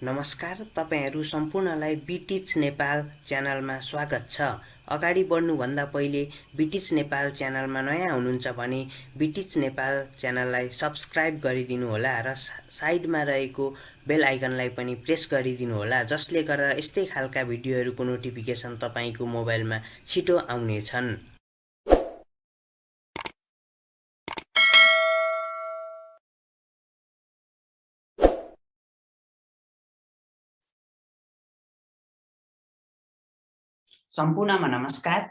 नमस्कार, तपाईहरू सम्पूर्णलाई बिटिच नेपाल च्यानलमा स्वागत छ। अगाडि बढ्नुभन्दा पहिले बिटिच नेपाल च्यानलमा नयाँ हुनुहुन्छ भने बिटिच नेपाल च्यानललाई सब्स्क्राइब गरिदिनुहोला र साइडमा रहेको बेल आइकनलाई पनि प्रेस गरिदिनुहोला, जसले गर्दा यस्तै खालका भिडियोहरूको नोटिफिकेसन तपाईँको मोबाइलमा छिटो आउनेछन्। सम्पूर्णमा नमस्कार।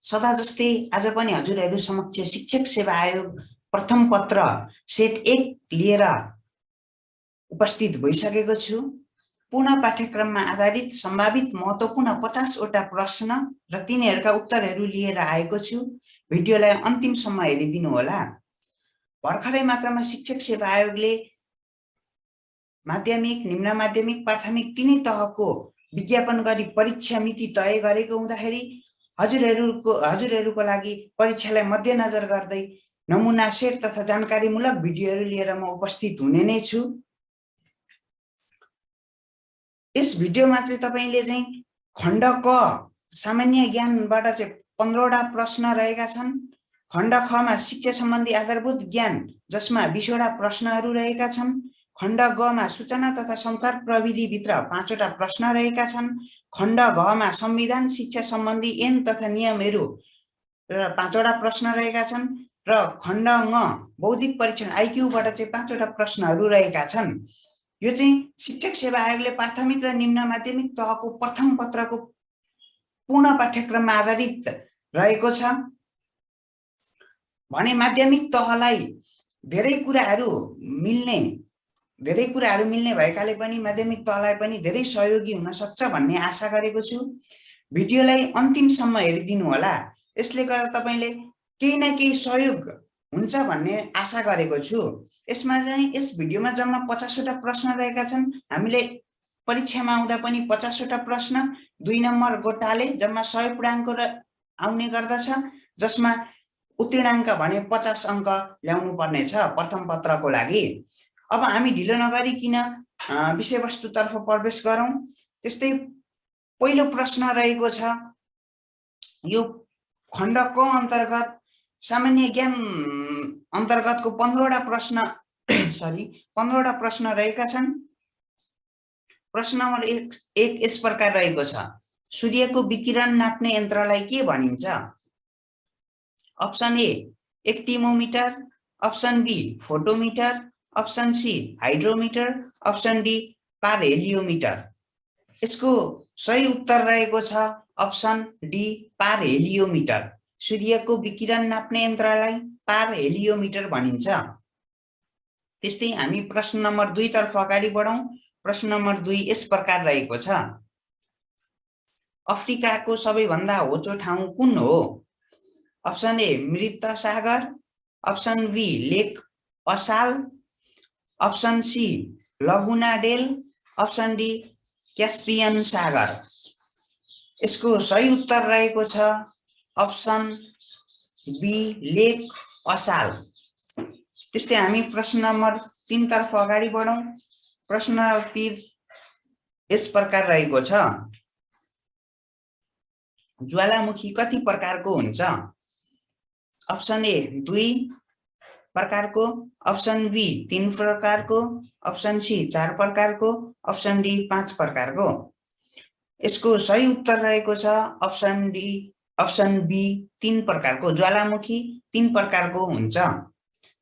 सदा जस्तै आज पनि हजुरहरू समक्ष शिक्षक सेवा आयोग प्रथम पत्र सेट 1 लिएर उपस्थित भइसकेको छु। पूर्ण पाठ्यक्रममा आधारित सम्भावित महत्त्वपूर्ण 50 वटा प्रश्न र तिनीहरूका उत्तरहरू लिएर आएको छु। भिडियोलाई अन्तिमसम्म हेरिदिनु होला। भर्खरै मात्रामा शिक्षक सेवा आयोगले माध्यमिक, निम्न माध्यमिक, प्राथमिक तिनै तहको विज्ञापन गरी परीक्षा मिति तय गरेको हुँदाखेरि हजुरहरूको लागि परीक्षालाई मध्यनजर गर्दै नमुना सेट तथा जानकारीमूलक भिडियोहरू लिएर म उपस्थित हुने नै छु। यस भिडियोमा चाहिँ तपाईले चाहिँ खण्ड क सामान्य ज्ञानबाट चाहिँ 15 वटा प्रश्न रहेका छन्। खण्ड ख मा शिक्षा सम्बन्धी आधारभूत ज्ञान जसमा 20 वटा प्रश्नहरू रहेका छन्। खण्ड ग मा सूचना तथा सञ्चार प्रविधि भित्र 5 वटा प्रश्न रहेका छन्। खण्ड घ मा संविधान शिक्षा सम्बन्धी ऐन तथा नियमहरू र 5 वटा प्रश्न रहेका छन् र खण्ड ङ बौद्धिक परीक्षण आईक्यूबाट चाहिँ 5 वटा प्रश्नहरू रहेका छन्। यो चाहिँ शिक्षक सेवा आयोगले प्राथमिक र निम्न माध्यमिक तहको प्रथम पत्रको पूर्ण पाठ्यक्रममा आधारित रहेको छ भने माध्यमिक तहलाई धेरै कुराहरू मिल्ने भएकाले पनि माध्यमिक तहलाई पनि धेरै सहयोगी हुन सक्छ भन्ने आशा गरेको छु। भिडियोलाई अन्तिमसम्म हेरिदिनु होला। यसले गर्दा तपाईले केही न केही सहयोग हुन्छ भन्ने आशा गरेको छु। यसमा चाहिँ यस भिडियोमा जम्मा 50 वटा प्रश्न रहेका छन्। हामीले परीक्षामा आउँदा पनि 50 वटा प्रश्न 2 नम्बर गोटाले जम्मा 100 पूर्णाङ्क आउने गर्दछ, जसमा उत्तीर्णाङ्क भने 50 अङ्क ल्याउनु पर्ने छ प्रथम पत्रको लागि। अब हामी ढिलो नगरिकन विषयवस्तुतर्फ प्रवेश गरौँ। त्यस्तै पहिलो प्रश्न रहेको छ, यो खण्ड क अन्तर्गत सामान्य ज्ञान अन्तर्गतको 15 वटा प्रश्न रहेका छन्। प्रश्न नम्बर 1 यस प्रकार रहेको छ, सूर्यको विकिरण नाप्ने यन्त्रलाई के भनिन्छ? Option A actinometer, option B photometer, option C hydrometer, option D pyrheliometer. यसको सही उत्तर रहेको छ अप्सन डी पारहेलियोमिटर। सूर्यको विकिरण नाप्ने यन्त्रलाई पारहेलियोमिटर भनिन्छ। त्यस्तै हामी प्रश्न नम्बर 2 तर्फ अगाडि बढौं। प्रश्न नम्बर 2 यस प्रकार रहेको छ, अफ्रिकाको सबैभन्दा होचो ठाउँ कुन हो? अप्सन ए मृत सागर, अप्सन बी लेक असाल, option C लगुना del, option D Caspian सागर। यसको सही उत्तर रहेको छ अप्सन बी लेक असाल। त्यस्तै हामी प्रश्न नम्बर 3 तर्फ अगाडि बढौं। प्रश्न नम्बर 3 यस प्रकार रहेको छ, ज्वालामुखी कति प्रकारको हुन्छ? अप्सन ए 2 प्रकारको, अप्सन बी 3 प्रकारको, अप्सन सी 4 प्रकारको, अप्सन डी 5 प्रकारको। यसको सही उत्तर रहेको छ अप्सन डी, अप्सन बी 3 प्रकारको। ज्वालामुखी 3 प्रकारको हुन्छ।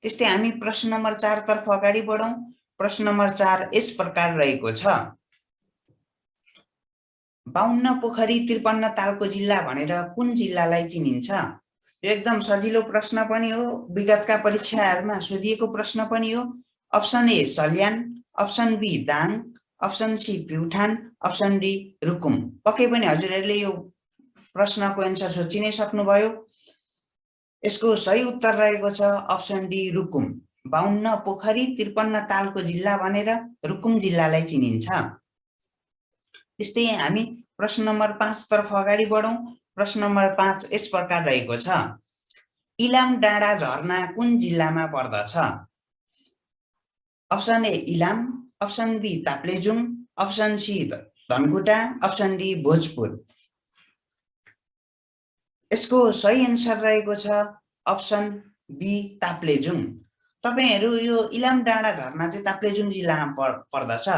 त्यस्तै हामी प्रश्न नम्बर 4 तर्फ अगाडि बढौं। प्रश्न नम्बर 4 यस प्रकार रहेको छ, 52 पोखरी 53 तालको जिल्ला भनेर कुन जिल्लालाई चिनिन्छ? यो एकदम सजिलो प्रश्न पनि हो, विगतका परीक्षाहरूमा सोधिएको प्रश्न पनि हो। Option A Salyan, option B Dang, option C Pyuthan, option D Rukum. पक्कै पनि हजुरहरूले यो प्रश्नको एन्सर सोचि नै सक्नुभयो। यसको सही उत्तर रहेको छ अप्सन डी रुकुम। 52 पोखरी 53 तालको जिल्ला भनेर रुकुम जिल्लालाई चिनिन्छ। त्यस्तै हामी प्रश्न नम्बर 5 तर्फ अगाडि बढौं। प्रश्न नम्बर 5 यस प्रकार रहेको छ, इलाम डाँडा झरना कुन जिल्लामा पर्दछ? Option A Ilam, option B Taplejung, option C Dhankuta, option D Bhojpur. यसको सही एन्सर रहेको छ अप्सन बी ताप्लेजुङ। तपाईहरु यो इलाम डाँडा झरना चाहिँ ताप्लेजुङ जिल्लामा पर्दछ।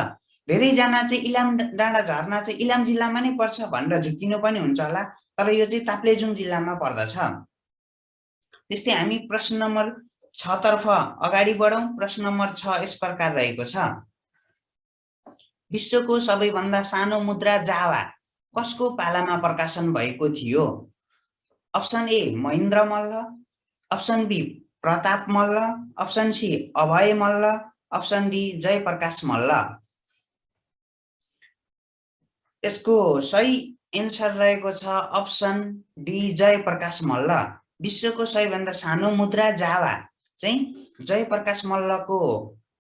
धेरैजना चाहिँ इलाम डाँडा झरना चाहिँ इलाम जिल्लामा नै पर्छ भनेर झुक्किनु पनि हुन्छ होला, तर यो चाहिँ ताप्लेजुङ जिल्लामा पर्दछ। त्यस्तै हामी प्रश्न नम्बर 6 तर्फ अगाडि बढौं। प्रश्न नम्बर 6 यस प्रकार रहेको छ। विश्वको सबैभन्दा सानो मुद्रा जावा कसको पालामा प्रकाशन भएको थियो? Option A Mahendra Malla, option B Pratap Malla, option C Abhay Malla, option D Jayaprakash Malla. यसको सही एन्सर रहेको छ अप्सन डी जयप्रकाश मल्ल। विश्वको सबैभन्दा सानो मुद्रा जावा चाहिँ जयप्रकाश मल्लको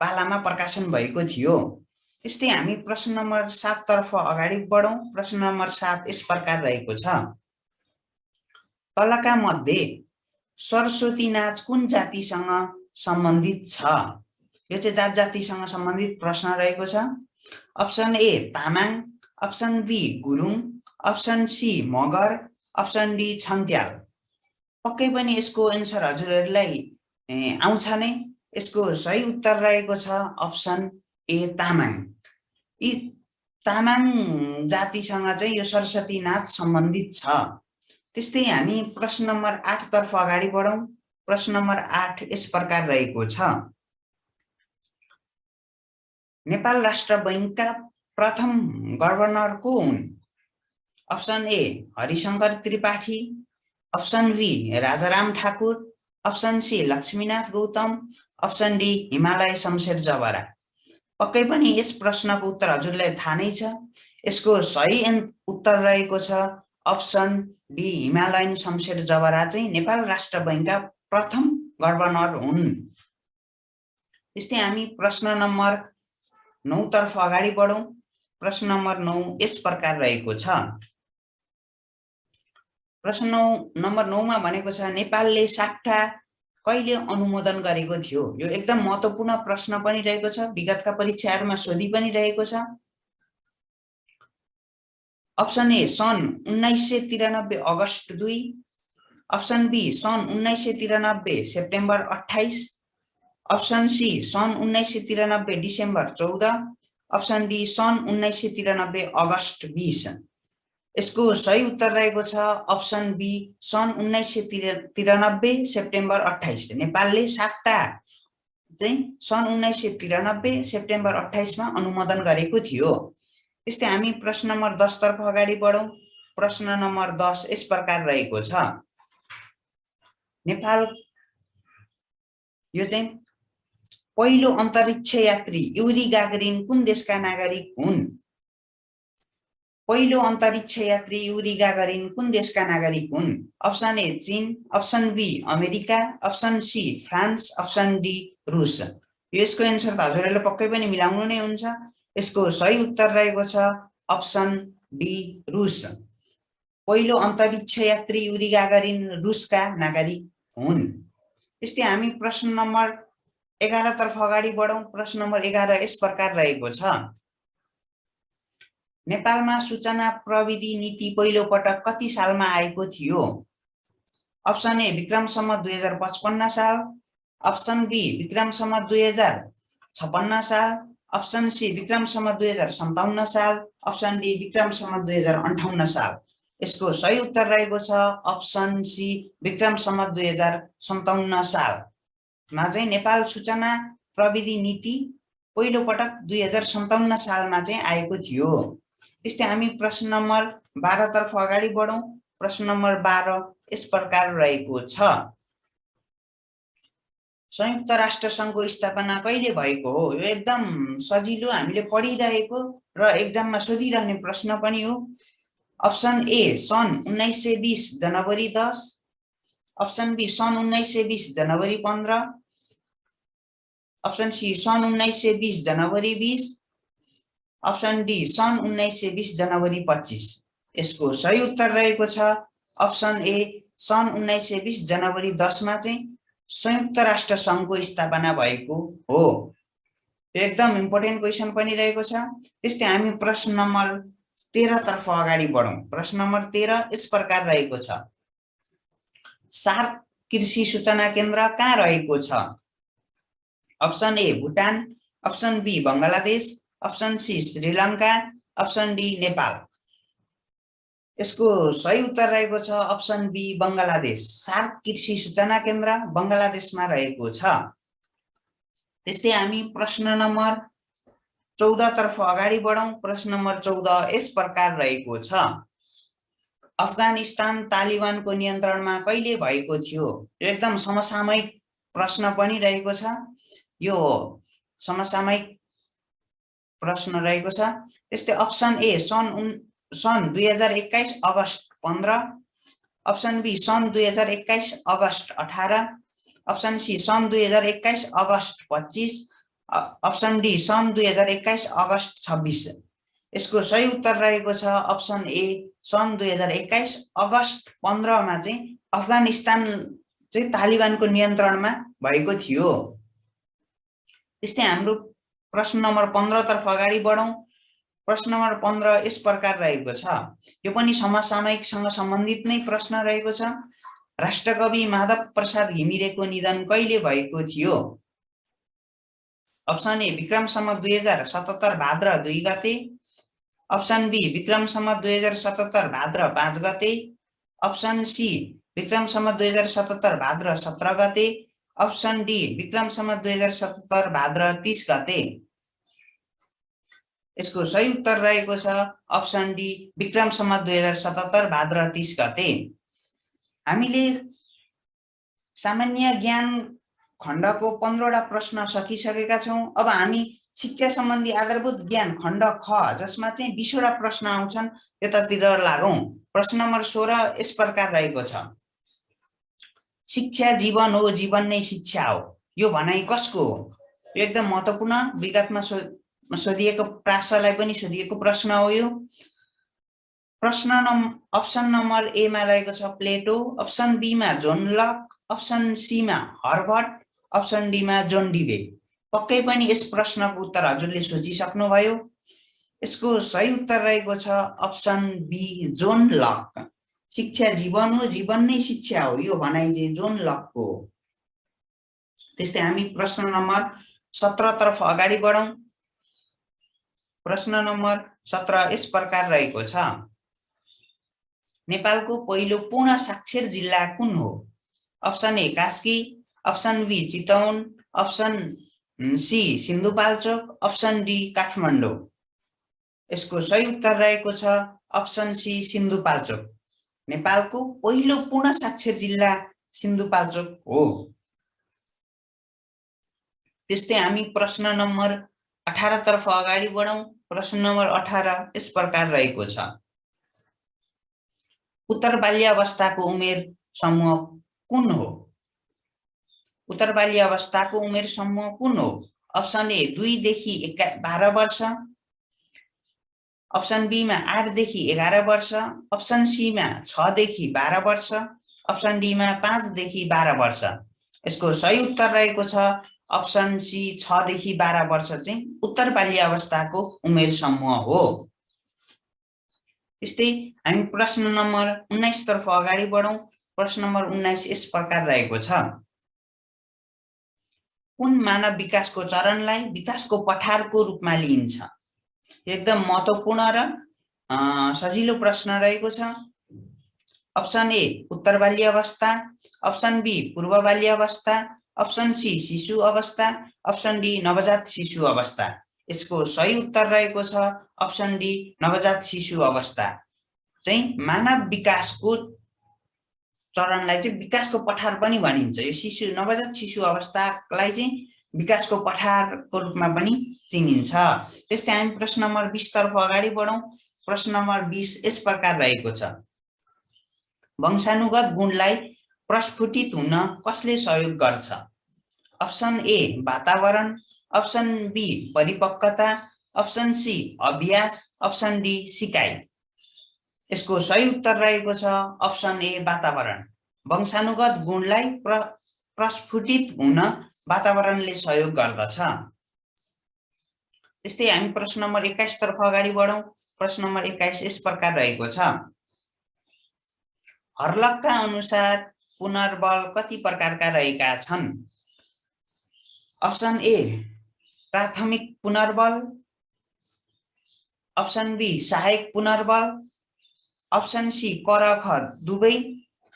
पालामा प्रकाशन भएको थियो। त्यस्तै हामी प्रश्न नम्बर 7 तर्फ अगाडि बढौं। प्रश्न नम्बर 7 यस प्रकार रहेको छ। तलका मध्ये सरस्वती नाच कुन जातिसँग सम्बन्धित छ? यो चाहिँ जात जातिसँग सम्बन्धित प्रश्न रहेको छ। Option A Tamang, option B Gurung, option C Magar, option D Chhantyal. पक्कै पनि यसको एन्सर हजुरहरुलाई आउँछ नै। यसको सही उत्तर रहेको छ अप्सन ए तामाङ। यी तामाङ जातिसँग चाहिँ यो सरस्वती नाच सम्बन्धित छ। त्यस्तै हामी प्रश्न नम्बर 8 तर्फ अगाडि बढौं। प्रश्न नम्बर 8 यस प्रकार रहेको छ। नेपाल राष्ट्र बैंकका प्रथम गभर्नर को हुन्? Option A Harishankar Tripathi, option B Rajaram Thakur, option C Laxminath Gautam, option D Himalaya Shamsher Jabra. पक्कै पनि यस प्रश्नको उत्तर हजुरलाई थाहा नै छ। यसको सही उत्तर रहेको छ अप्सन डी हिमालयन शमशेर जबरा चाहिँ नेपाल राष्ट्र बैंकका प्रथम गभर्नर हुन्। त्यस्तै हामी प्रश्न नम्बर 9 तर्फ अगाडि बढौं। प्रश्न नम्बर 9 यस प्रकार रहेको छ। प्रश्न नम्बर 9 मा भनेको छ नेपालले साक्टा कहिले अनुमोदन गरेको थियो? यो एकदम महत्त्वपूर्ण प्रश्न पनि रहेको छ, विगतका परीक्षाहरुमा सोधि पनि रहेको छ। अप्सन ए सन् 1993 अगस्त 2, अप्सन बी सन् 1993 सेप्टेम्बर 28, अप्सन सी सन् 1993 डिसेम्बर 14, अप्सन डी सन् 1993 अगस्त 20। यसको सही उत्तर रहेको छ अप्सन बी सन् 1993 सेप्टेम्बर 28। नेपालले साक्टा चाहिँ सन् 1993 सेप्टेम्बर 28 मा अनुमोदन गरेको थियो। त्यस्तै हामी प्रश्न नम्बर 10 तर्फ अगाडि बढौं। प्रश्न नम्बर 10 यस प्रकार रहेको छ। नेपाल यो चाहिँ पहिलो अन्तरिक्ष यात्री युरी गागरिन कुन देशका नागरिक हुन्? पहिलो अन्तरिक्ष यात्री युरी गागरिन कुन देशका नागरिक हुन्? अप्सन ए चीन, option B America, option C France, option D रुस। यसको एन्सर त हजुरहरुले पक्कै पनि मिलाउनु नै हुन्छ। यसको सही उत्तर रहेको छ अप्सन डी रुस। पहिलो अन्तरिक्ष यात्री युरी गागरिन रुसका नागरिक हुन्। त्यस्तै हामी प्रश्न नम्बर 11 तर्फ अगाडि बढौं। प्रश्न नम्बर 11 यस प्रकार रहेको छ। नेपालमा सूचना प्रविधि नीति पहिलो पटक कति सालमा आएको थियो? अप्सन ए विक्रम सम्वत 2055 साल, अप्सन बी विक्रम सम्वत 2056 साल, अप्सन सी विक्रम सम्वत 2057 साल, अप्सन डी विक्रम सम्वत 2058 साल। यसको सही उत्तर रहेको छ अप्सन सी विक्रम सम्वत 2057 साल मा चाहिँ नेपाल सूचना प्रविधि नीति पहिलो पटक 2057 सालमा चाहिँ आएको थियो। त्यस्तै हामी प्रश्न नम्बर 12 तर्फ अगाडि बढौं। प्रश्न नम्बर 12 यस प्रकार रहेको छ। संयुक्त राष्ट्र संघको स्थापना कहिले भएको हो? यो एकदम सजिलो, हामीले पढिरहेको र एक्जाममा सोधिरहने प्रश्न पनि हो। अप्सन ए सन् 1920 जनवरी 10, अप्सन बी सन् 1920 जनवरी 15, अप्सन सी सन् 1920 जनवरी 20, अप्सन डी सन् 1920 जनवरी 25। यसको सही उत्तर रहेको छ अप्सन ए सन् 1920 जनवरी 10 मा चाहिँ संयुक्त राष्ट्र संघको स्थापना भएको हो। एकदम इम्पोर्टेन्ट क्वेसन पनि रहेको छ। त्यस्तै हामी प्रश्न नम्बर 13 तर्फ अगाडि बढौं। प्रश्न नम्बर 13 यस प्रकार रहेको छ, सार्क कृषि सूचना केन्द्र कहाँ रहेको छ? Option A Bhutan, option B Bangladesh, option C Sri Lanka, option D Nepal. यसको सही उत्तर रहेको छ अप्सन बी बंगलादेश। सार्क कृषि सूचना केन्द्र बंगलादेशमा रहेको छ। त्यस्तै हामी प्रश्न नम्बर 14 तर्फ अगाडि बढौं। प्रश्न नम्बर 14 यस प्रकार रहेको छ, अफगानिस्तान तालिबानको नियन्त्रणमा कहिले भएको थियो? यो एकदम समसामयिक प्रश्न पनि रहेको छ। यो समसामयिक प्रश्न रहेको छ। त्यस्तै अप्सन ए सन् 2021 अगस्त 15, अप्सन बी सन् 2021 अगस्त 18, अप्सन सी सन् 2021 अगस्त 25, अप्सन डी सन् 2021 अगस्त 26। यसको सही उत्तर रहेको छ अप्सन ए सन् 2021 अगस्त 15 मा चाहिँ अफगानिस्तान चाहिँ तालिबानको नियन्त्रणमा भएको थियो। त्यस्तै हाम्रो प्रश्न नम्बर 15 तर्फ अगाडि बढौं। प्रश्न नम्बर 15 यस प्रकार रहेको छ, यो पनि समसामयिकसँग सम्बन्धित नै प्रश्न रहेको छ, राष्ट्रकवि माधव प्रसाद घिमिरेको निधन कहिले भएको थियो? अप्सन ए विक्रम सम्वत 2077 भाद्र 2 गते, अप्सन बी विक्रम सम्वत 2077 भाद्र 5 गते, अप्सन सी विक्रम सम्वत 2077 भाद्र 17 गते, अप्सन डी विक्रम सम्वत 2077 भाद्र 30 गते। यसको सही उत्तर रहेको छ अप्सन डी विक्रम सम्वत 2077 भाद्र 30 गते। हामीले सामान्य ज्ञान खण्डको 15 वटा प्रश्न सकिसकेका छौं। अब हामी शिक्षा सम्बन्धी आधारभूत ज्ञान खण्ड ख जसमा चाहिँ 20 वटा प्रश्न आउँछन् त्यतातिर लागौं। प्रश्न नम्बर 16 यस प्रकार रहेको छ, शिक्षा जीवन हो, जीवन नै शिक्षा हो, यो भनाइ कसको हो? एकदम महत्त्वपूर्ण, विगतमा सोधिएको प्रासलाई पनि सोधिएको प्रश्न हो यो। प्रश्न अप्सन नम्बर ए मा रहेको छ प्लेटो, अप्सन बी मा जोन लक, अप्सन सी मा हर्बर्ट, अप्सन डी मा जोन डिवे। पक्कै पनि यस प्रश्नको उत्तर हजुरले सोचिसक्नुभयो। यसको सही उत्तर रहेको छ अप्सन बी जोन लक। शिक्षा जीवन हो, जीवन नै शिक्षा हो, यो भनाइ चाहिँ जोन लकको हो। त्यस्तै हामी प्रश्न नम्बर 17 तर्फ अगाडि बढौं। प्रश्न नम्बर 17 यस प्रकार रहेको छ, नेपालको पहिलो पूर्ण साक्षर जिल्ला कुन हो? Option A Kaski, option B Chitwan, option C Sindhupalchok, option D Kathmandu. यसको सही उत्तर रहेको छ अप्सन सी सिन्धुपाल्चोक। नेपालको पहिलो पूर्ण साक्षर जिल्ला सिन्धुपाल्चोक हो। त्यस्तै हामी प्रश्न नम्बर 18 तर्फ अगाडि बढौं। प्रश्न नम्बर 18 यस प्रकार रहेको छ, उत्तर बाल्यावस्थाको उमेर समूह कुन हो? उत्तर बाल्यावस्थाको उमेर समूह कुन हो? अप्सन ए 2 देखि 12 वर्ष, अप्सन बी मा 8 देखि 11 वर्ष, अप्सन सी मा 6 देखि 12 वर्ष, अप्सन डी मा 5 देखि 12 वर्ष। यसको सही उत्तर रहेको छ अप्सन सी 6 देखि 12 वर्ष चाहिँ उत्तर बाल्यावस्थाको उमेर समूह हो। त्यस्तै हामी प्रश्न नम्बर 19 तर्फ अगाडि बढौं। प्रश्न नम्बर 19 यस प्रकार रहेको छ, कुन मानव विकासको चरणलाई विकासको पठारको रूपमा लिइन्छ? एकदम महत्त्वपूर्ण र सजिलो प्रश्न रहेको छ। अप्सन ए उत्तर बाल्यावस्था, अप्सन बी पूर्व बाल्यावस्था, अप्सन सी शिशु अवस्था, अप्सन डी नवजात शिशु अवस्था। यसको सही उत्तर रहेको छ अप्सन डी नवजात शिशु अवस्था। चाहिँ मानव विकासको चरणलाई चाहिँ विकासको पठार पनि भनिन्छ। यो शिशु नवजात शिशु अवस्थालाई चाहिँ विकासको पठारको रूपमा पनि चिनिन्छ। त्यस्तै हामी प्रश्न नम्बर 20 तर्फ अगाडि बढौं। प्रश्न नम्बर 20 यस प्रकार रहेको छ, वंशानुगत गुणलाई प्रस्फुटित हुन कसले सहयोग गर्छ? अप्सन ए वातावरण, अप्सन बी परिपक्वता, अप्सन सी अभ्यास, अप्सन डी सिकाइ। यसको सही उत्तर रहेको छ अप्सन ए वातावरण। वंशानुगत गुणलाई प्रस्फुटित हुन वातावरणले सहयोग गर्दछ। त्यस्तै हामी प्रश्न नम्बर 21 तर्फ अगाडि बढौं। प्रश्न नम्बर 21 यस प्रकार रहेको छ। हर्लकका अनुसार पुनर्बल कति प्रकारका रहेका छन्? अप्सन ए प्राथमिक पुनर्बल, अप्सन बी सहायक पुनर्बल, अप्सन सी क र ख दुवै,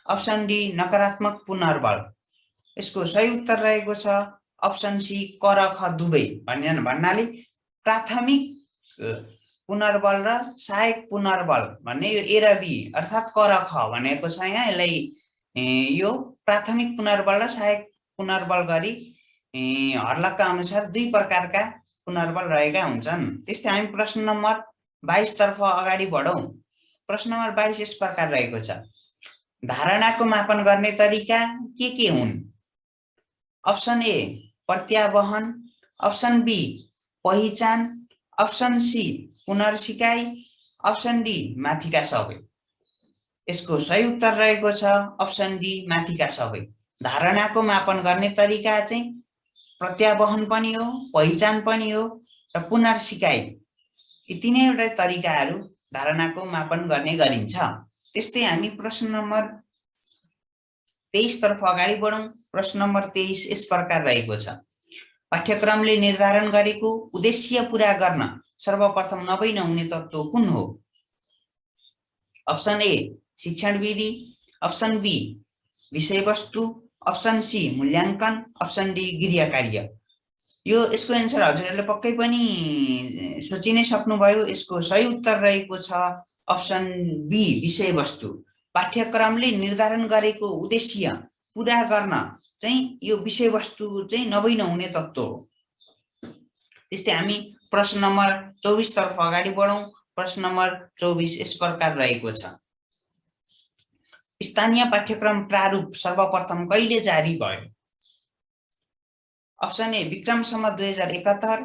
अप्सन डी नकारात्मक पुनर्बल। यसको सही उत्तर रहेको छ अप्सन सी क र ख दुवै। भन्नाले प्राथमिक पुनर्बल र सहायक पुनर्बल भन्ने यो ए र बी अर्थात् क र ख भनेको छ यहाँ। यसलाई यो प्राथमिक पुनर्बल र सहायक पुनर्बल गरी हर्लकका अनुसार दुई प्रकारका पुनर्बल रहेका हुन्छन्। त्यस्तै हामी प्रश्न नम्बर 22 तर्फ अगाडि बढौं। प्रश्न नम्बर 22 यस प्रकार रहेको छ। धारणाको मापन गर्ने तरिका के हुन्? अप्सन ए प्रत्यावहन, अप्सन बी पहिचान, अप्सन सी पुनर्सिकाइ, अप्सन डी माथिका सबै। यसको सही उत्तर रहेको छ अप्सन डी माथिका सबै। धारणाको मापन गर्ने तरिका चाहिँ प्रत्यावहन पनि हो, पहिचान पनि हो र पुनर्सिकाइ। यी तीनैवटा तरिकाहरू धारणाको मापन गर्ने गरिन्छ। त्यस्तै हामी प्रश्न नम्बर 23 तर्फ अगाडि बढौं। प्रश्न नम्बर 23 यस प्रकार रहेको छ। पाठ्यक्रमले निर्धारण गरेको उद्देश्य पूरा गर्न सर्वप्रथम नभई नहुने तत्त्व कुन हो? अप्सन ए शिक्षण विधि, अप्सन बी विषयवस्तु, अप्सन सी मूल्याङ्कन, अप्सन डी गृह कार्य। यसको एन्सर हजुरहरूले पक्कै पनि सोचि नै सक्नुभयो। यसको सही उत्तर रहेको छ अप्सन बी विषयवस्तु। पाठ्यक्रमले निर्धारण गरेको उद्देश्य पूरा गर्न चाहिँ यो विषयवस्तु चाहिँ नभई नहुने तत्त्व हो। त्यस्तै हामी प्रश्न नम्बर 24 तर्फ अगाडि बढौं। प्रश्न नम्बर 24 यस प्रकार रहेको छ। स्थानीय पाठ्यक्रम प्रारूप सर्वप्रथम कहिले जारी भयो? Option A Vikram Samvat 2071,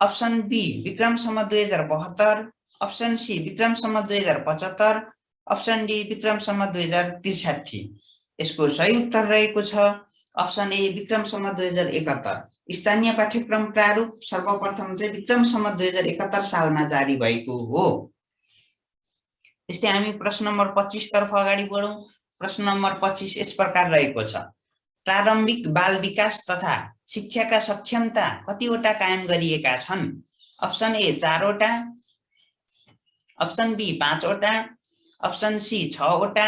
option B Vikram Samvat 2072, option C Vikram Samvat 2075, option D Vikram Samvat 2063। यसको सही उत्तर रहेको छ अप्सन ए विक्रम सम्वत 2071। स्थानीय पाठ्यक्रम प्रारूप सर्वप्रथम चाहिँ विक्रम सम्वत 2071 सालमा जारी भएको हो। त्यस्तै हामी प्रश्न नम्बर 25 तर्फ अगाडि बढौं। प्रश्न नम्बर 25 यस प्रकार रहेको छ। प्रारम्भिक बाल विकास तथा शिक्षाका सक्षमता कतिवटा कायम गरिएका छन्? अप्सन ए 4 वटा, अप्सन बी 5 वटा, अप्सन सी 6 वटा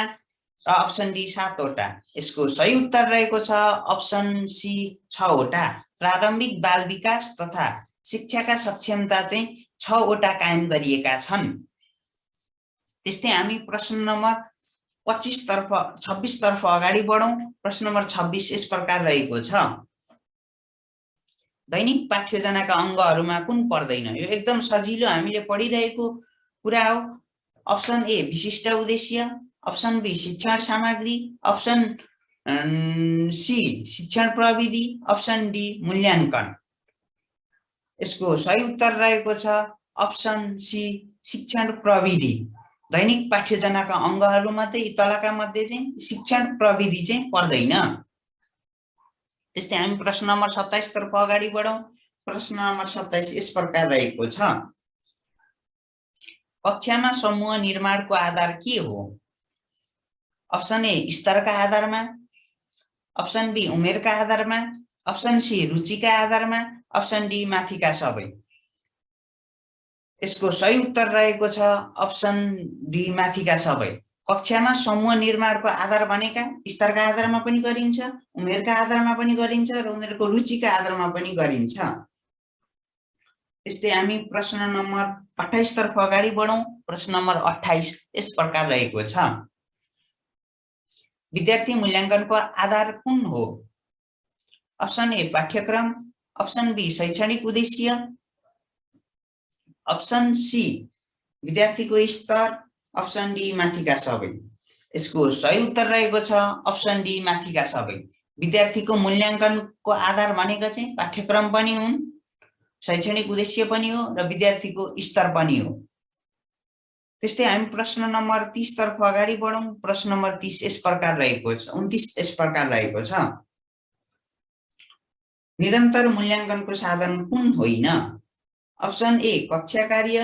र अप्सन डी 7 वटा। यसको सही उत्तर रहेको छ अप्सन सी 6 वटा। प्रारम्भिक बाल विकास तथा शिक्षाका सक्षमता चाहिँ 6 वटा कायम गरिएका छन्। त्यस्तै हामी प्रश्न नम्बर 26 तर्फ अगाडि बढौं। प्रश्न नम्बर 26 यस प्रकार रहेको छ। दैनिक पाठ्ययोजनाका अङ्गहरूमा कुन पर्दैन? यो एकदम सजिलो हामीले पढिरहेको कुरा हो। अप्सन ए विशिष्ट उद्देश्य, अप्सन बी शिक्षण सामग्री, अप्सन सी शिक्षण प्रविधि, अप्सन डी मूल्याङ्कन। यसको सही उत्तर रहेको छ अप्सन सी शिक्षण प्रविधि। दैनिक पाठ्ययोजनाका अङ्गहरू मध्ये तलका मध्ये चाहिँ शिक्षण प्रविधि चाहिँ पर्दैन। त्यस्तै हामी प्रश्न नम्बर 27 तर्फ अगाडि बढौं। प्रश्न नम्बर 27 यस प्रकार रहेको छ। कक्षामा समूह निर्माणको आधार के हो? अप्सन ए स्तरका आधारमा, अप्सन बी उमेरका आधारमा, अप्सन सी रुचिका आधारमा, अप्सन डी माथिका सबै। यसको सही उत्तर रहेको छ अप्सन डी माथिका सबै। कक्षामा समूह निर्माणको आधार भनेका स्तरका आधारमा पनि गरिन्छ, उमेरका आधारमा पनि गरिन्छ र उनीहरूको रुचिका आधारमा पनि गरिन्छ। त्यस्तै हामी प्रश्न नम्बर 28 तर्फ अगाडि बढौं। प्रश्न नम्बर 28 यस प्रकार रहेको छ। विद्यार्थी मूल्याङ्कनको आधार कुन हो? अप्सन ए पाठ्यक्रम, अप्सन बी शैक्षणिक उद्देश्य, अप्सन सी विद्यार्थीको स्तर, अप्सन डी माथिका सबै। यसको सही उत्तर रहेको छ अप्सन डी माथिका सबै। विद्यार्थीको मूल्याङ्कनको आधार भनेको चाहिँ पाठ्यक्रम पनि हुन्, शैक्षणिक उद्देश्य पनि हो र विद्यार्थीको स्तर पनि हो। त्यस्तै हामी प्रश्न नम्बर 30 तर्फ अगाडि बढौं। प्रश्न नम्बर 30 यस प्रकार रहेको छ। 29 यस प्रकार रहेको छ। निरन्तर मूल्याङ्कनको साधन कुन होइन? अप्सन ए कक्षा कार्य,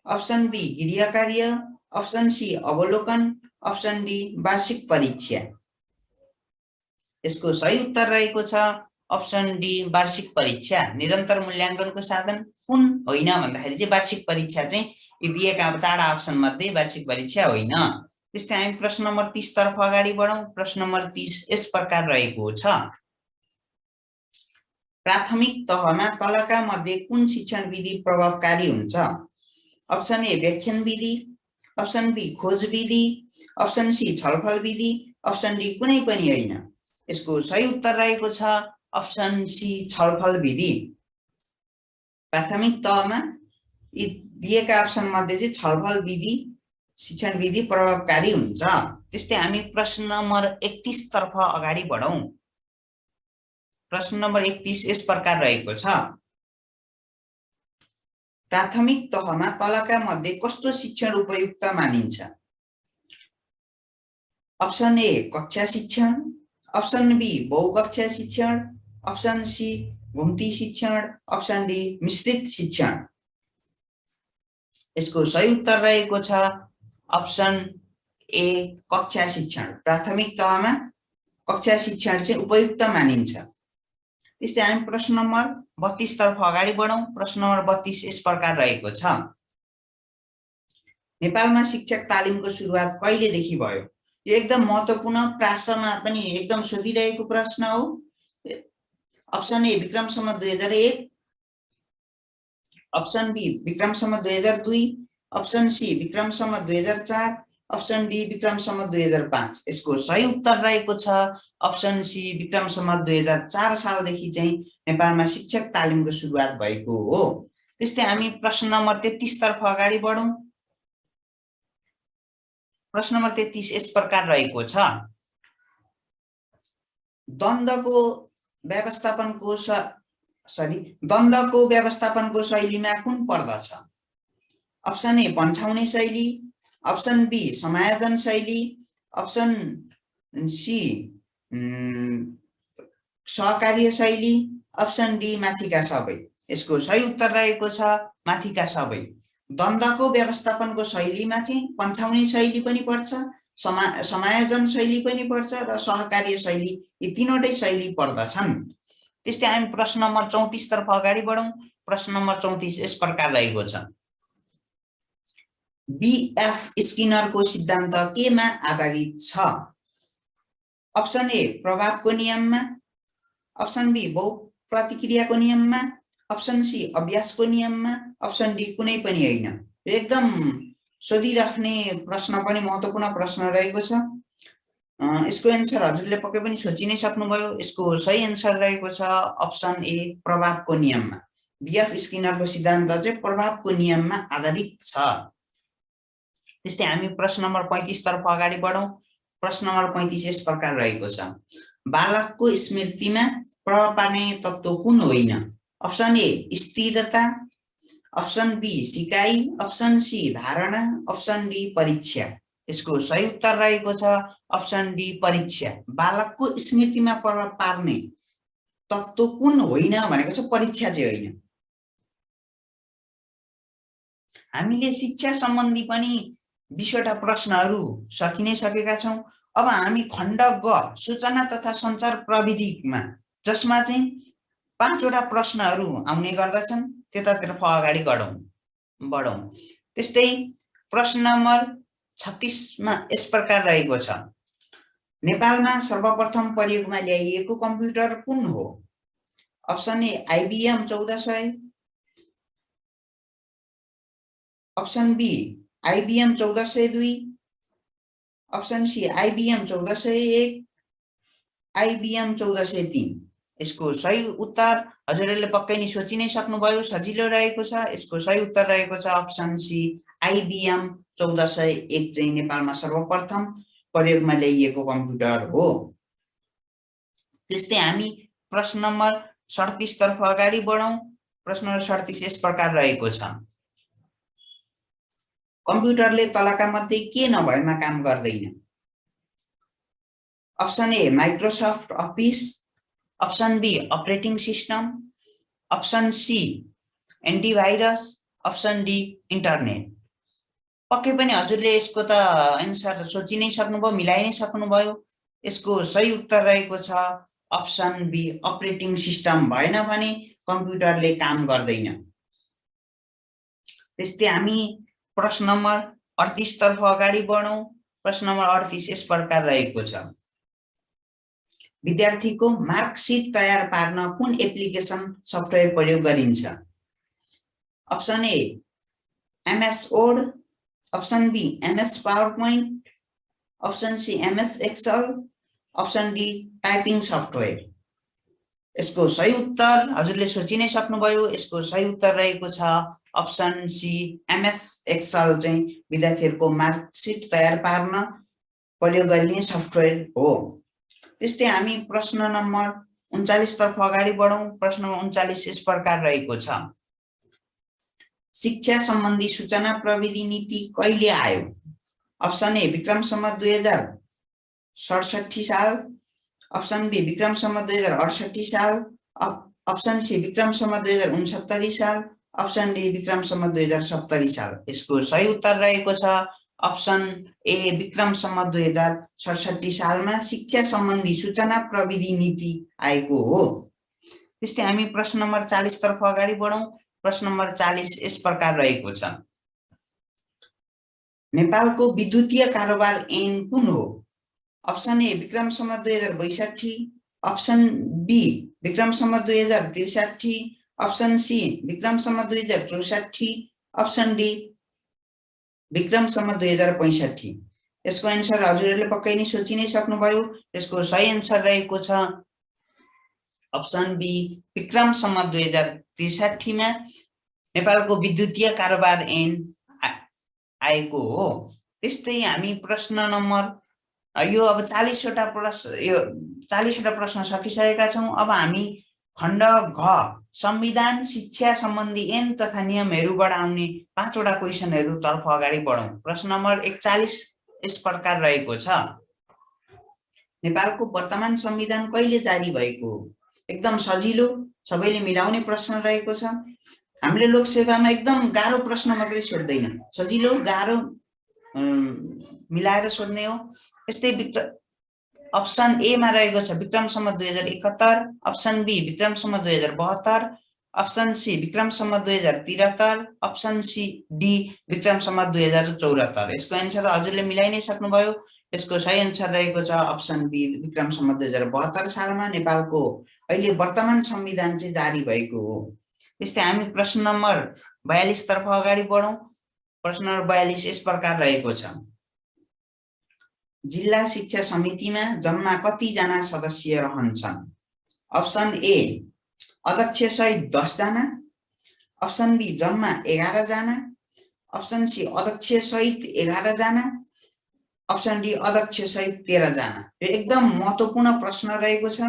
अप्सन बी गृह कार्य, अप्सन सी अवलोकन, अप्सन डी वार्षिक परीक्षा। यसको सही उत्तर रहेको छ अप्सन डी वार्षिक परीक्षा। निरन्तर मूल्याङ्कनको साधन कुन होइन भन्दाखेरि चाहिँ वार्षिक परीक्षा चाहिँ यी दिएका चारवटा अप्सन मध्ये वार्षिक परीक्षा होइन। त्यस्तै हामी प्रश्न नम्बर 30 तर्फ अगाडि बढौं। प्रश्न नम्बर 30 यस प्रकार रहेको छ, प्राथमिक तहमा तलका मध्ये कुन शिक्षण विधि प्रभावकारी हुन्छ? अप्सन ए व्याख्यान विधि, अप्सन बी खोज विधि, अप्सन सी छलफल विधि, अप्सन डी कुनै पनि होइन। यसको सही उत्तर रहेको छ अप्सन सी छलफल विधि। प्राथमिक तहमा यी दिएका अप्सन मध्ये चाहिँ छलफल विधि शिक्षण विधि प्रभावकारी हुन्छ। त्यस्तै हामी प्रश्न नम्बर 31 तर्फ अगाडि बढौं। प्रश्न नम्बर 31 यस प्रकार रहेको छ, प्राथमिक तहमा तलका मध्ये कस्तो शिक्षण उपयुक्त मानिन्छ? अप्सन ए कक्षा शिक्षण, अप्सन बी बहुकक्षा शिक्षण, अप्सन सी घुम्ती शिक्षण, अप्सन डी मिश्रित शिक्षण। यसको सही उत्तर रहेको छ अप्सन ए कक्षा शिक्षण। प्राथमिक तहमा कक्षा शिक्षण चाहिँ उपयुक्त मानिन्छ। त्यस्तै हामी प्रश्न नम्बर 32 तर्फ अगाडि बढौं। प्रश्न नम्बर 32 यस प्रकार रहेको छ, नेपालमा शिक्षक तालिमको सुरुवात कहिलेदेखि भयो? यो एकदम महत्त्वपूर्ण, प्रासमा पनि एकदम सोधिरहेको प्रश्न हो। Option A Vikram Samvat 2001, option B Vikram Samvat 2002, option C Vikram Samvat 2004, option D Vikram Samvat 2005। यसको सही उत्तर रहेको छ अप्सन सी विक्रम सम्वत 2004 सालदेखि चाहिँ नेपालमा शिक्षक तालिमको सुरुवात भएको हो। त्यस्तै हामी प्रश्न नम्बर 33 तर्फ अगाडि बढौं। प्रश्न नम्बर 33 यस प्रकार रहेको छ, द्वन्द्वको व्यवस्थापनको शैलीमा कुन पर्दछ? अप्सन ए पन्छाउने शैली, अप्सन बी समायोजन शैली, अप्सन सी सहकार्य शैली, अप्सन डी माथिका सबै। यसको सही उत्तर रहेको छ माथिका सबै। द्वन्द्वको व्यवस्थापनको शैलीमा चाहिँ पन्छाउने शैली पनि पर्छ, समायोजन शैली पनि पर्छ र सहकार्य शैली, यी तीनवटै शैली पर्दछन्। त्यस्तै हामी प्रश्न नम्बर 34 तर्फ अगाडि बढौं। प्रश्न नम्बर 34 यस प्रकार रहेको छ, बीएफ स्किनरको सिद्धान्त केमा आधारित छ? अप्सन ए प्रभावको नियममा, अप्सन बी बहुप्रतिक्रियाको नियममा, अप्सन सी अभ्यासको नियममा, अप्सन डी कुनै पनि होइन। एकदम सोधिराख्ने प्रश्न पनि महत्त्वपूर्ण प्रश्न रहेको छ। यसको एन्सर हजुरले पक्कै पनि सोचि नै सक्नुभयो। यसको सही एन्सर रहेको छ अप्सन ए प्रभावको नियममा। बीएफ स्किनरको सिद्धान्त चाहिँ प्रभावको नियममा आधारित छ। त्यस्तै हामी प्रश्न नम्बर 35 तर्फ अगाडि बढौं। प्रश्न नम्बर 35 यस प्रकार रहेको छ, बालकको स्मृतिमा प्रभाव पार्ने तत्त्व कुन होइन? अप्सन ए स्थिरता, अप्सन बी सिकाइ, अप्सन सी धारणा, अप्सन डी परीक्षा। यसको सही उत्तर रहेको छ अप्सन डी परीक्षा। बालकको स्मृतिमा प्रभाव पार्ने तत्त्व कुन होइन भनेको छ, परीक्षा चाहिँ होइन। हामीले शिक्षा सम्बन्धी पनि 20 वटा प्रश्नहरू सकि नै सकेका छौं। अब हामी खण्ड ग सूचना तथा सञ्चार प्रविधिमा, जसमा चाहिँ 5 वटा प्रश्नहरू आउने गर्दछन्, त्यतातर्फ अगाडि बढौं। त्यस्तै प्रश्न नम्बर 36 मा यस प्रकार रहेको छ, नेपालमा सर्वप्रथम प्रयोगमा ल्याइएको कम्प्युटर कुन हो? Option A IBM 1400, option B IBM 1402, option C IBM 1401, IBM 1403। यसको सही उत्तर हजुरहरूले पक्कै नै सोचि नै सक्नुभयो, सजिलो रहेको छ। यसको सही उत्तर रहेको छ अप्सन सी आइबिएम 1401 चाहिँ नेपालमा सर्वप्रथम प्रयोगमा ल्याइएको कम्प्युटर हो। त्यस्तै हामी प्रश्न नम्बर 37 तर्फ अगाडि बढौं। प्रश्न नम्बर 37 यस प्रकार रहेको छ, कम्प्युटरले तलका मध्ये के नभएमा काम गर्दैन? Option A Microsoft office, option B operating system, option C antivirus, option D internet. पक्कै पनि हजुरले यसको त एन्सर सोचि नै सक्नुभयो, मिलाइ नै सक्नुभयो। यसको सही उत्तर रहेको छ अप्सन बी अपरेटिङ सिस्टम भएन भने कम्प्युटरले काम गर्दैन। त्यस्तै हामी प्रश्न नम्बर 38 तर्फ अगाडि बढौं। प्रश्न नम्बर 38 यस प्रकार रहेको छ, विद्यार्थीको मार्कसिट तयार पार्न कुन एप्लिकेसन सफ्टवेयर प्रयोग गरिन्छ? Option A MS word, option B MS PowerPoint, option C MS Excel, option D typing software. यसको सही उत्तर हजुरले सोचि नै सक्नुभयो। यसको सही उत्तर रहेको छ अप्सन सी एमएस एक्सेल चाहिँ विद्यार्थीहरूको मार्कसिट तयार पार्न प्रयोग गरिने सफ्टवेयर हो। त्यस्तै हामी प्रश्न नम्बर 39 तर्फ अगाडि बढौं। प्रश्न नम्बर 39 यस प्रकार रहेको छ, शिक्षा सम्बन्धी सूचना प्रविधि नीति कहिले आयो? अप्सन ए विक्रम सम्वत 2067 साल, अप्सन बी विक्रम सम्वत 2068 साल, अप्सन सी विक्रम सम्वत 2069 साल, अप्सन डी विक्रम सम्वत 2070 साल। यसको सही उत्तर रहेको छ अप्सन ए विक्रम सम्वत 2067 सालमा शिक्षा सम्बन्धी सूचना प्रविधि नीति आएको हो। त्यस्तै हामी प्रश्न नम्बर 40 तर्फ अगाडि बढौं। प्रश्न नम्बर 40 यस प्रकार रहेको छ, नेपालको विद्युतीय कारोबार ऐन कुन हो? Option A Vikram Samvat 2062, option B Vikram Samvat 2063, option C Vikram Samvat 2064, option D Vikram Samvat 2065। यसको एन्सर हजुरहरूले पक्कै नै सोचि नै सक्नुभयो। यसको सही एन्सर रहेको छ अप्सन बी विक्रम सम्वत 2063 मा नेपालको विद्युतीय कारोबार ऐन आएको हो। त्यस्तै हामी प्रश्न नम्बर यो अब 40 वटा प्रश्न सकिसकेका छौं। अब हामी खण्ड घ संविधान शिक्षा सम्बन्धी ऐन तथा नियमहरूबाट आउने 5 वटा क्वेशनहरू तर्फ अगाडि बढौं। प्रश्न नम्बर 41 यस प्रकार रहेको छ, नेपालको वर्तमान संविधान कहिले जारी भएको? एकदम सजिलो, सबैले मिलाउने प्रश्न रहेको छ। हामीले लोकसेवामा एकदम गाह्रो प्रश्न मात्रै सोध्दैन, सजिलो गाह्रो मिलाएर सोध्ने हो। यस्तै अप्सन ए मा रहेको छ Vikram Samvat 2071, option B Vikram Samvat 2072, option C Vikram Samvat 2073, option C D Vikram Samvat 2074। यसको एन्सर हजुरले मिलाइ नै सक्नुभयो। यसको सही एन्सर रहेको छ अप्सन बी विक्रम सम्वत 2072 सालमा नेपालको अहिले वर्तमान संविधान चाहिँ जारी भएको हो। त्यस्तै हामी प्रश्न नम्बर 42 तर्फ अगाडि बढौं। प्रश्न नम्बर 42 यस प्रकार रहेको छ, जिल्ला शिक्षा समितिमा जम्मा कति जना सदस्य रहन्छन्? अप्सन ए अध्यक्ष सहित 10 जना, अप्सन बी जम्मा 11 जना, अप्सन सी अध्यक्ष सहित 11 जना, अप्सन डी अध्यक्ष सहित 13 जना। यो एकदम महत्त्वपूर्ण प्रश्न रहेको छ।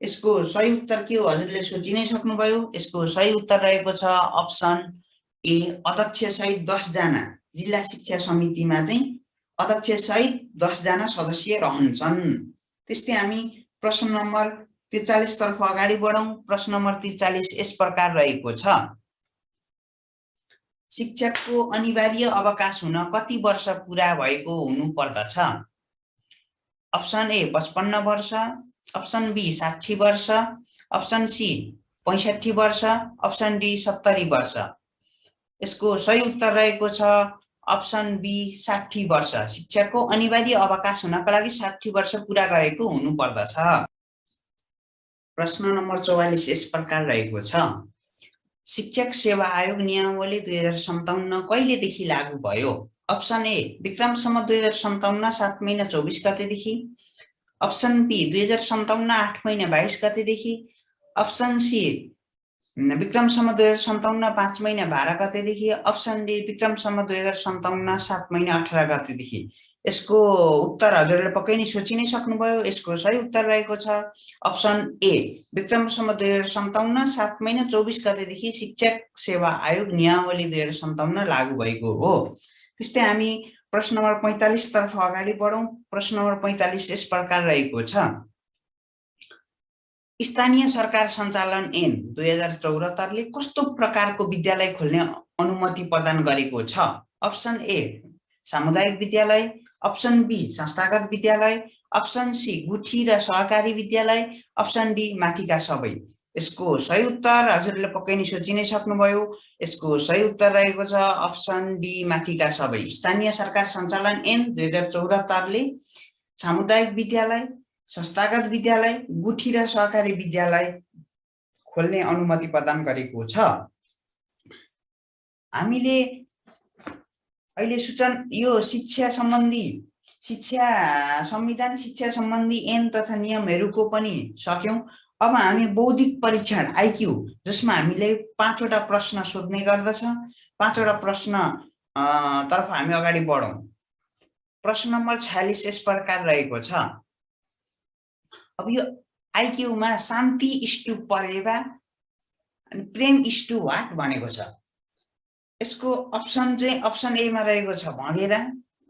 यसको सही उत्तर के हो हजुरले सोचि नै सक्नुभयो। यसको सही उत्तर रहेको छ अप्सन ए अध्यक्ष सहित 10 जना। जिल्ला शिक्षा समितिमा चाहिँ अध्यक्ष सहित 10 जना सदस्य रहन्छन्। त्यस्तै हामी प्रश्न नम्बर 43 तर्फ अगाडि बढौं। प्रश्न नम्बर 43 यस प्रकार रहेको छ, शिक्षकको अनिवार्य अवकाश हुन कति वर्ष पूरा भएको हुनु पर्दछ? अप्सन ए 55 वर्ष, अप्सन बी 60 वर्ष, अप्सन सी 65 वर्ष, अप्सन डी 70 वर्ष। यसको सही उत्तर रहेको छ अप्सन बी 60 वर्ष। शिक्षकको अनिवार्य अवकाश हुनका लागि 60 वर्ष पूरा गरेको हुनु पर्दछ। प्रश्न नम्बर 44 यस प्रकार रहेको छ, शिक्षक सेवा आयोग नियमावली 2057 कहिलेदेखि लागू भयो? अप्सन ए विक्रम सम्वत 2057 7 महिना 24 गतेदेखि, अप्सन बी 2057 8 महिना 22 गतेदेखि, अप्सन सी विक्रम सम्वत 2057 5 महिना 12 गतेदेखि, अप्सन डी विक्रम सम्वत 2057 7 महिना 18 गतेदेखि। यसको उत्तर हजुरले पक्कै नै सोचि नै सक्नुभयो। यसको सही उत्तर रहेको छ अप्सन ए विक्रम सम्वत 2057 7 महिना 24 गतेदेखि शिक्षक सेवा आयोग नियमावली 2057 लागू भएको हो। त्यस्तै हामी प्रश्न नम्बर 45 तर्फ अगाडि बढौं। प्रश्न नम्बर 45 यस प्रकार रहेको छ, स्थानीय सरकार सञ्चालन ऐन 2074 ले कस्तो प्रकारको विद्यालय खोल्ने अनुमति प्रदान गरेको छ? अप्सन ए सामुदायिक विद्यालय, अप्सन बी संस्थागत विद्यालय, अप्सन सी गुठी र सहकारी विद्यालय, अप्सन डी माथिका सबै। यसको सही उत्तर हजुरले पक्कै नै सोचि नै सक्नुभयो। यसको सही उत्तर रहेको छ अप्सन डी माथिका सबै। स्थानीय सरकार सञ्चालन ऐन 2074 ले सामुदायिक विद्यालय, संस्थागत विद्यालय, गुठी र सहकारी विद्यालय खोल्ने अनुमति प्रदान गरेको छ। हामीले अहिले यो शिक्षा संविधान शिक्षा सम्बन्धी ऐन तथा नियमहरूको पनि सक्यौं। अब हामी बौद्धिक परीक्षण आइक्यू जसमा हामीले 5 वटा प्रश्न सोध्ने गर्दछ। 5 वटा प्रश्न तर्फ हामी अगाडि बढौं। प्रश्न नम्बर 46 यस प्रकार रहेको छ। अब यो आइक्यू मा शान्ति इष्टु परेवा अनि प्रेम इष्टु वाट भनेको छ। यसको अप्सन चाहिँ अप्सन ए मा रहेको छ भँगेरा,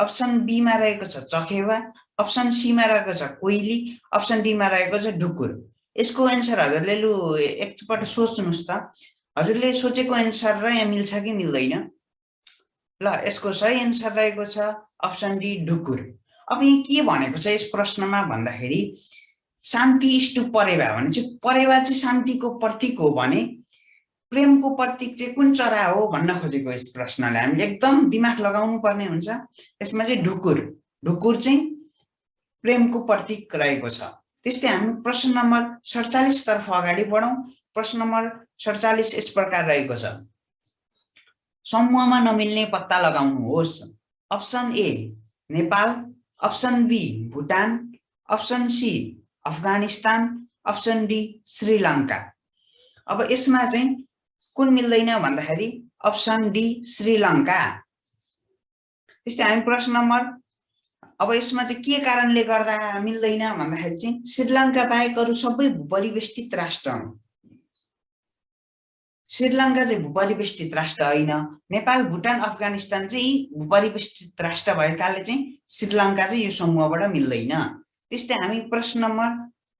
अप्सन बी मा रहेको छ चखेवा, अप्सन सी मा रहेको छ कोइली, अप्सन डी मा रहेको छ ढुकुर। यसको एन्सर हजुरले लु एकपल्ट सोच्नुस् त। हजुरले सोचेको एन्सर र यहाँ मिल्छ कि मिल्दैन? ल यसको सही एन्सर रहेको छ अप्सन डी ढुकुर। अब यहाँ के भनेको छ यस प्रश्नमा भन्दाखेरि शान्ति इष्टु परेवा भने चाहिँ परेवा चाहिँ शान्तिको प्रतीक हो भने प्रेमको प्रतीक चाहिँ कुन चरा हो भन्न खोजेको यस प्रश्नले। हामीले एकदम दिमाग लगाउनु पर्ने हुन्छ। यसमा चाहिँ ढुकुर चाहिँ प्रेमको प्रतीक रहेको छ। त्यस्तै हामी प्रश्न नम्बर 47 तर्फ अगाडि बढौं। प्रश्न नम्बर 47 यस प्रकार रहेको छ। समूहमा नमिल्ने पत्ता लगाउनुहोस्। Option A Nepal, option B Bhutan, option C Afghanistan, option D Sri Lanka. अब यसमा चाहिँ कुन मिल्दैन भन्दाखेरि अप्सन डी श्रीलङ्का। त्यस्तै हामी प्रश्न नम्बर अब यसमा चाहिँ के कारणले गर्दा मिल्दैन भन्दाखेरि चाहिँ श्रीलङ्का बाहेक अरु सबै भूपरिवेष्टित राष्ट्र हुन्। श्रीलङ्का चाहिँ भूपरिवेष्टित राष्ट्र होइन। नेपाल, भुटान, अफगानिस्तान चाहिँ भूपरिवेष्टित राष्ट्र भएकाले चाहिँ श्रीलङ्का चाहिँ यो समूहबाट मिल्दैन। त्यस्तै हामी प्रश्न नम्बर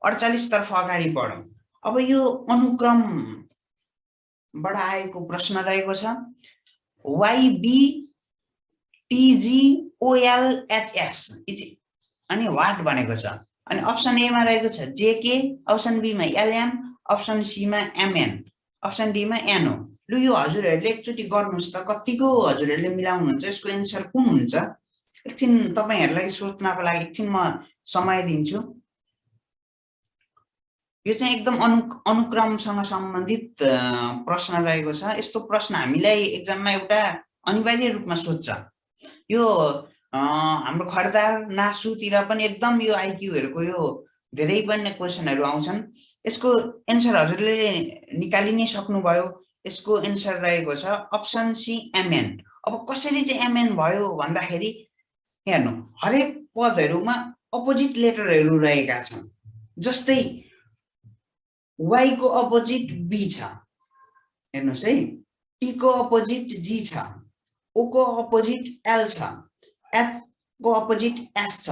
48 तर्फ अगाडि बढौं। अब यो अनुक्रमबाट आएको प्रश्न रहेको छ। YBTGOLHS अनि वाट भनेको छ। अनि अप्सन ए मा रहेको छ JK, अप्सन बी मा LM, अप्सन सी मा MN, अप्सन डी मा NO। लु यो हजुरहरुले एकचोटी गर्नुस् त कतिको हजुरहरुले मिलाउनुहुन्छ यसको एन्सर कुन हुन्छ? एकछिन तपाईहरुलाई सोच्नको लागि एकछिन म समय दिन्छु। यो चाहिँ एकदम अनुक्रमसँग सम्बन्धित प्रश्न रहेको छ। यस्तो प्रश्न हामीलाई एक्जाममा एउटा अनिवार्य रूपमा सोध्छ। यो हाम्रो खड्दार नासुतिर पनि एकदम यो आइक्यूहरुको यो धेरै पनि क्वेशनहरु आउँछन्। यसको एन्सर हजुरले निकालि नै सक्नुभयो। यसको एन्सर रहेको छ अप्सन सी MN। अब कसरी चाहिँ MN भयो भन्दाखेरि हेर्नु हरेक पदहरुमा अपोजिट लेटरहरु रहेका छन्। जस्तै Y को अपोजिट B छ, हेर्नुस् है। T को अपोजिट G छ, O को अपोजिट L छ, H को अपोजिट S छ।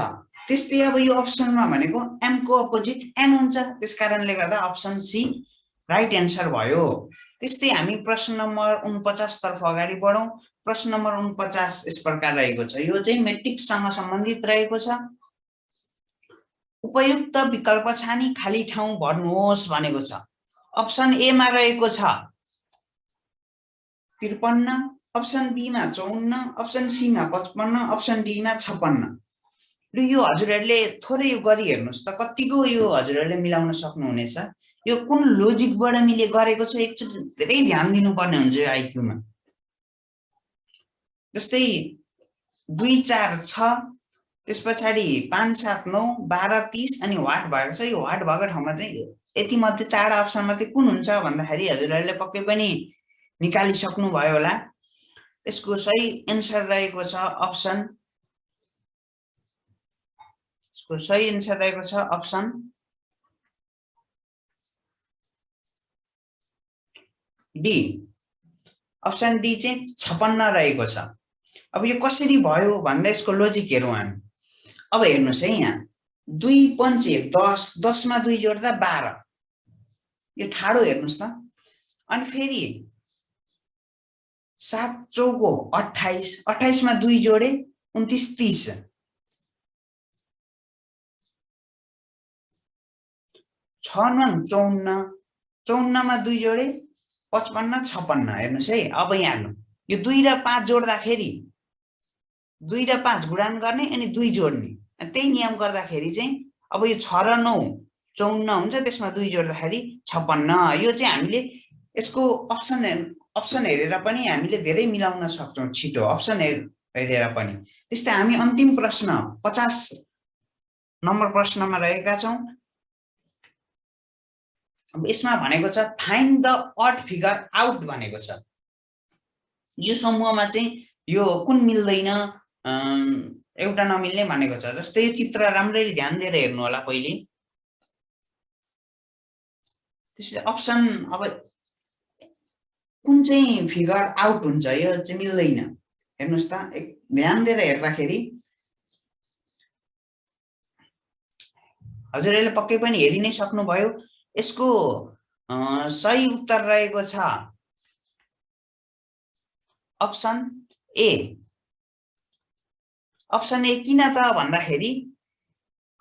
त्यस्तै अब यो अप्सनमा भनेको M को अपोजिट N हुन्छ। त्यसकारणले गर्दा अप्सन सी राइट एन्सर भयो। त्यस्तै हामी प्रश्न नम्बर 49 तर्फ अगाडि बढौं। प्रश्न नम्बर 49 यस प्रकार रहेको छ। यो चाहिँ मेट्रिक्ससँग सम्बन्धित रहेको छ। उपयुक्त विकल्प छानी खाली ठाउँ भर्नुहोस् भनेको छ। अप्सन ए मा रहेको छ 53, अप्सन बी मा 54, अप्सन सी मा 55, अप्सन डी मा 56। लु यो हजुरहरुले थोरै यो गरी हेर्नुस् त कतिको यो हजुरहरुले मिलाउन सक्नुहुनेछ। यो कुन लोजिकबाट मिले गरेको छ एकचोटी धेरै ध्यान दिनुपर्ने हुन्छ यो आइक्यूमा। जस्तै 2 4 6 त्यसपछि 5 7 9 12 30 अनि वाट भएको छ। यो वाट भएको ठाउँमा चाहिँ यति मध्ये 4 अप्सन मध्ये कुन हुन्छ भन्दाखेरि हजुरहरुले पक्कै पनि निकालि सक्नु भयो होला। यसको सही एन्सर रहेको छ अप्सन डी। अप्सन डी चाहिँ 56 रहेको छ। अब यो कसरी भयो भन्दा यसको लोजिक हेरौँ हामी। अब हेर्नुस् है यहाँ 2 5 10, 10 मा 2 जोड्दा 12, यो ठाडो हेर्नुस् त। अनि फेरि 7 चौको 28, 28 मा 2 जोडे 29 30, 6 9 54, 54 मा 2 जोडे 55 56। हेर्नुस् है, अब यहाँ हेर्नु, यो 2 र 5 जोड्दाखेरि 2 र 5 गुणन गर्ने अनि 2 जोड्ने, त्यही नियम गर्दाखेरि चाहिँ अब यो 6 र 9 54 हुन्छ, त्यसमा 2 जोड्दाखेरि 56। यो चाहिँ हामीले यसको अप्सन हेरेर पनि हामीले धेरै मिलाउन सक्छौं, छिटो अप्सन हेरेर पनि। त्यस्तै हामी अन्तिम प्रश्न 50 नम्बर प्रश्नमा रहेका छौं। अब यसमा भनेको छ find the odd figure out भनेको छ। यो समूहमा चाहिँ यो कुन मिल्दैन, एउटा नमिल्ने भनेको छ। जस्तै यो चित्र राम्ररी ध्यान दिएर हेर्नु होला पहिले। त्यसले अप्सन अब कुन चाहिँ फिगर आउट हुन्छ, यो चाहिँ मिल्दैन। हेर्नुस् त, ध्यान दिएर हेर्दाखेरि हजुरहरूले पक्कै पनि हेरि नै सक्नुभयो। यसको सही उत्तर रहेको छ अप्सन ए। अप्सन ए किन त भन्दाखेरि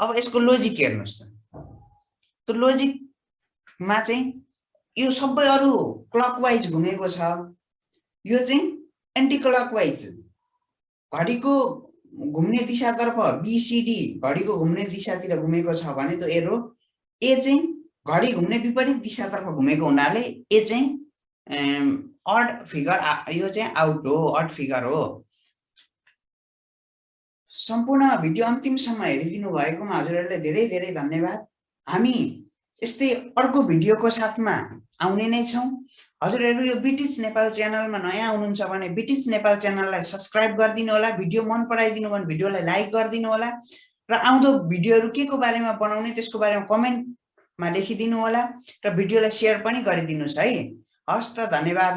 अब यसको लजिक हेर्नुस् त। त्यो लजिकमा चाहिँ यो सबै अरु क्लकवाइज घुमेको छ, यो चाहिँ एन्टी क्लकवाइज घडीको घुम्ने दिशातर्फ बीसीडी घडीको घुम्ने दिशातिर घुमेको छ भने त्यो एरो ए चाहिँ घडी घुम्ने विपरीत दिशातर्फ घुमेको हुनाले ए चाहिँ ऑड फिगर, यो चाहिँ आउट हो, ऑड फिगर हो। सम्पूर्ण भिडियो अन्तिमसम्म हेरिदिनु भएकोमा हजुरहरूले धेरै धेरै धन्यवाद। हामी यस्तै अर्को भिडियोको साथमा आउने नै छौं। हजुरहरू यो बिटिच नेपाल च्यानलमा नयाँ हुनुहुन्छ भने बिटिच नेपाल च्यानललाई सब्स्क्राइब गरिदिनु होला। भिडियो मन पराइदिनु भने भिडियोलाई लाइक गरिदिनु होला र आउँदो भिडियोहरू के को बारेमा बनाउने त्यसको बारेमा कमेन्टमा लेखिदिनु होला र भिडियोलाई शेयर पनि गरिदिनुस् है। हस् त, धन्यवाद।